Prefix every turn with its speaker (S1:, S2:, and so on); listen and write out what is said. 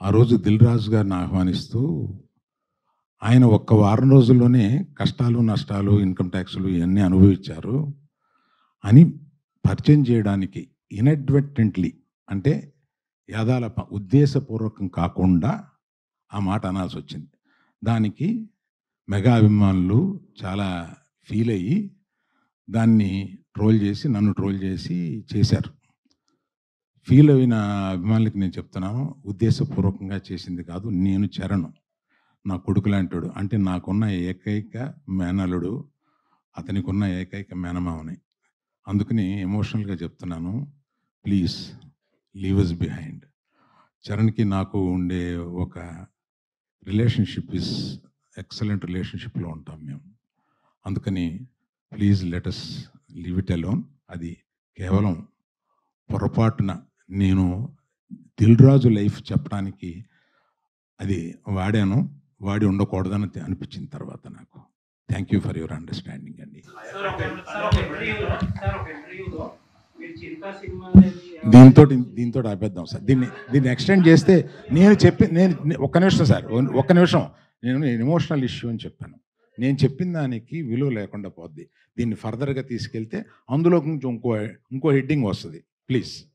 S1: ఆ రోజు దిల్ రాజు గారిని ఆహ్వానిస్తూ ఆయన ఒక్క వారం రోజుల్లోనే కష్టాలు, నష్టాలు, ఇన్‌కమ్ ట్యాక్స్‌లు ఇయన్నీ అనుభవించారు అని పరిచయం చేయడానికి ఇనడ్వర్టెంట్‌లీ అంటే ఉద్దేశపూర్వకం కాకుండా ఆ మాట అనాల్సొచ్చింది. దానికి మెగా అభిమానులు చాలా ఫీల్ అయ్యి దాన్ని నన్ను ట్రోల్ చేసి చేశారు. ఫీల్ అయిన అభిమానులకి నేను చెప్తున్నాను, ఉద్దేశపూర్వకంగా చేసింది కాదు. నేను చరణ్ నా కొడుకు లాంటోడు. అంటే నాకున్న ఏకైక మేనల్లుడు, అతనికున్న ఏకైక మేనమామని. అందుకని ఎమోషనల్‌గా చెప్తున్నాను. Please leave us behind. చరణ్‌కి నాకు ఉండే ఒక రిలేషన్‌షిప్ ఎక్సలెంట్ రిలేషన్‌షిప్‌లో ఉంటాం మేము. అందుకని please let us leave it alone. అది కేవలం పొరపాటున నేను దిల్ రాజు లైఫ్ చెప్పడానికి అది వాడి ఉండకూడదని అనిపించిన తర్వాత నాకు. Thank you for your understanding అండి. దీంతో ఆపేద్దాం సార్. దీన్ని ఎక్స్టెండ్ చేస్తే నేను ఒక్క నిమిషం సార్, ఒక్క నిమిషం. నేను ఎమోషనల్ ఇష్యూ అని చెప్పాను. నేను చెప్పిన దానికి విలువ లేకుండా పోద్ది. దీన్ని ఫర్దర్గా తీసుకెళ్తే అందులో కొంచెం ఇంకో హెడ్డింగ్ వస్తుంది. ప్లీజ్.